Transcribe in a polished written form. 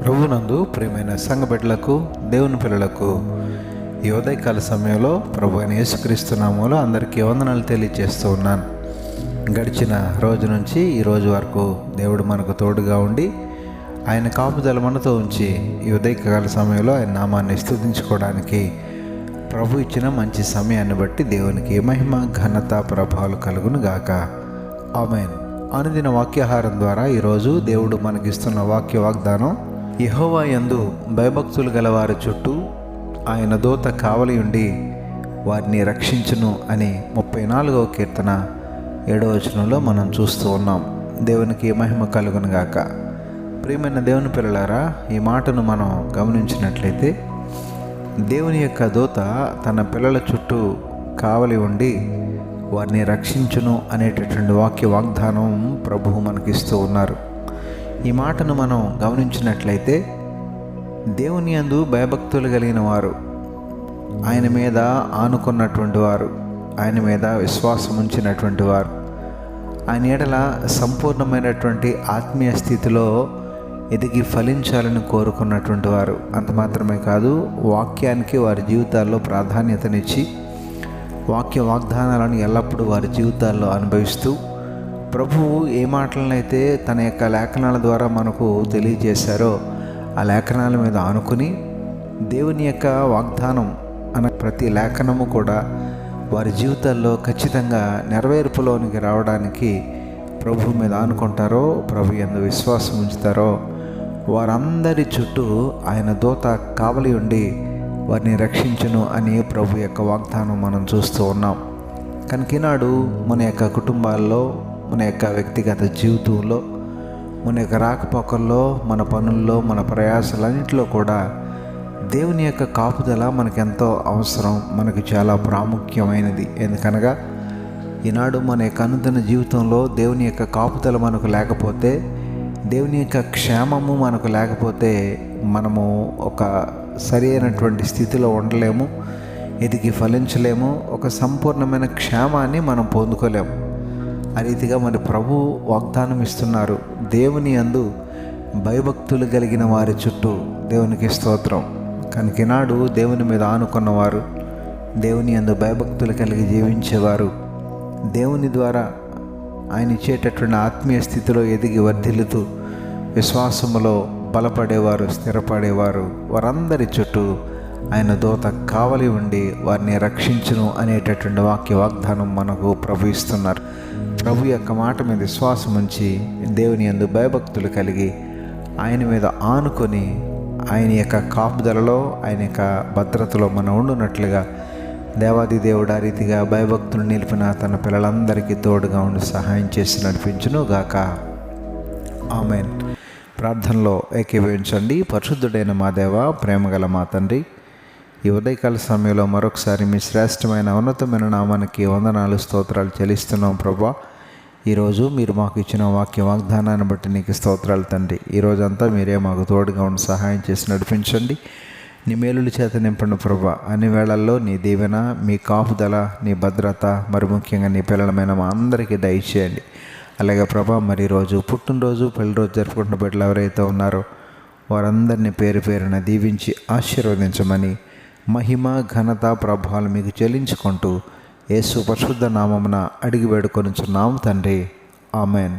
ప్రభునందు ప్రియమైన సంఘ బిడ్డలకు, దేవుని పిల్లలకు ఈ ఉదయకాల సమయంలో ప్రభు అయిన యేసుక్రీస్తు నామములో అందరికీ వందనాలు తెలియజేస్తూ ఉన్నాను. గడిచిన రోజు నుంచి ఈ రోజు వరకు దేవుడు మనకు తోడుగా ఉండి ఆయన కాపుదల మనతో ఉంచి ఈ ఉదయకాల సమయంలో ఆయన నామాన్ని స్తుతించుకోవడానికి ప్రభు ఇచ్చిన మంచి సమయాన్ని బట్టి దేవునికి మహిమ, ఘనత, ప్రభావాలు కలుగును గాక. ఆమేన్. అనుదిన వాక్యాహారం ద్వారా ఈరోజు దేవుడు మనకిస్తున్న వాగ్దానం, యెహోవా యందు భయభక్తులు గల వారి చుట్టూ ఆయన దూత కావలి ఉండి వారిని రక్షించును అని 34వ కీర్తన 7వ వచనంలో మనం చూస్తూ ఉన్నాం. దేవునికి మహిమ కలుగును గాక. ప్రియమైన దేవుని పిల్లలారా, ఈ మాటను మనం గమనించినట్లయితే దేవుని యొక్క దూత తన పిల్లల చుట్టూ కావలి ఉండి వారిని రక్షించును అనేటటువంటి వాగ్దానం ప్రభువు మనకిస్తూ ఉన్నారు. ఈ మాటను మనం గమనించినట్లయితే దేవుని యందు భయభక్తులు కలిగిన వారు, ఆయన మీద ఆనుకున్నటువంటి వారు, ఆయన మీద విశ్వాసం ఉంచినటువంటి వారు, ఆయన ఎడల సంపూర్ణమైనటువంటి ఆత్మీయ స్థితిలో ఎదిగి ఫలించాలని కోరుకున్నటువంటి వారు. అంత మాత్రమే కాదు, వాక్యానికి వారి జీవితాల్లో ప్రాధాన్యతనిచ్చి వాగ్దానాలను ఎల్లప్పుడూ వారి జీవితాల్లో అనుభవిస్తూ ప్రభువు ఏ మాటలనైతే తన యొక్క లేఖనాల ద్వారా మనకు తెలియజేశారో ఆ లేఖనాల మీద ఆనుకుని దేవుని యొక్క వాగ్దానం అన్న ప్రతి లేఖనము కూడా వారి జీవితాల్లో ఖచ్చితంగా నెరవేర్పులోనికి రావడానికి ప్రభు మీద ఆనుకుంటారో, ప్రభు యందు విశ్వాసం ఉంచుతారో వారందరి చుట్టూ ఆయన దూత కావలి ఉండి వారిని రక్షించును అని ప్రభు యొక్క వాగ్దానం మనం చూస్తూ ఉన్నాం. కనుక ఈనాడు మన యొక్క కుటుంబాల్లో, మన యొక్క వ్యక్తిగత జీవితంలో, మన యొక్క రాకపోకల్లో, మన పనుల్లో, మన ప్రయాసాలన్నింటిలో కూడా దేవుని యొక్క కాపుదల మనకెంతో అవసరం, మనకు చాలా ప్రాముఖ్యమైనది. ఎందుకనగా ఈనాడు మన యొక్క అనుదిన జీవితంలో దేవుని యొక్క కాపుదల మనకు లేకపోతే, దేవుని యొక్క క్షేమము మనకు లేకపోతే మనము ఒక సరి అయినటువంటి స్థితిలో ఉండలేము, ఎదిగి ఫలించలేము, ఒక సంపూర్ణమైన క్షేమాన్ని మనం పొందుకోలేము. ఆ రీతిగా మరి ప్రభు వాగ్దానం ఇస్తున్నారు, దేవుని యందు భయభక్తులు కలిగిన వారి చుట్టూ. దేవునికి స్తోత్రం. కనుక ఈనాడు దేవుని మీద ఆనుకున్నవారు, దేవుని యందు భయభక్తులు కలిగి జీవించేవారు, దేవుని ద్వారా ఆయన ఇచ్చేటటువంటి ఆత్మీయ స్థితిలో ఎదిగి వర్ధిల్లుతూ విశ్వాసములో బలపడేవారు, స్థిరపడేవారు, వారందరి చుట్టూ ఆయన దూత కావలి ఉండి వారిని రక్షించును అనేటటువంటి వాగ్దానం మనకు ప్రభు ఇస్తున్నారు. ప్రభు యొక్క మాట మీద విశ్వాసం ఉంచి దేవుని యందు భయభక్తులు కలిగి ఆయన మీద ఆనుకొని ఆయన యొక్క కాపుదలలో, ఆయన యొక్క భద్రతలో మనం ఉండునట్లుగా దేవాది దేవుడు ఆ రీతిగా భయభక్తులు నిలిపిన తన పిల్లలందరికీ తోడుగా ఉండి సహాయం చేసి నడిపించును గాక. ఆమేన్. ప్రార్థనలో ఏకీభవించండి. పరిశుద్ధుడైన మా దేవ, ప్రేమగల మా తండ్రి, ఈ ఉదయకాల సమయంలో మరొకసారి మీ శ్రేష్టమైన ఉన్నతమైన నామానికి వందనాలు, స్తోత్రాలు చెల్లిస్తున్నాం ప్రభా. ఈరోజు మీరు మాకు ఇచ్చిన వాగ్దానాన్ని బట్టి నీకు స్తోత్రాలు తండ్రి. ఈరోజంతా మీరే మాకు తోడుగా ఉండి సహాయం చేసి నడిపించండి. నీ మేలుల చేత నింపండి ప్రభా. అన్ని వేళల్లో నీ దీవెన, మీ కాపుదల, నీ భద్రత, మరి ముఖ్యంగా నీ పిల్లలమైన మా అందరికీ దయచేయండి. అలాగే ప్రభా, మరి ఈరోజు పుట్టినరోజు, పెళ్లి రోజు జరుపుకుంటున్న బిడ్డలు ఎవరైతే ఉన్నారో వారందరినీ పేరు పేరున దీవించి ఆశీర్వదించమని మహిమ, ఘనత, ప్రభావాలు మీకు చెల్లించుకుంటూ యేసు పరిశుద్ధ నామమున అడిగి వేడుకొనుచున్నాము తండ్రి. ఆమెన్.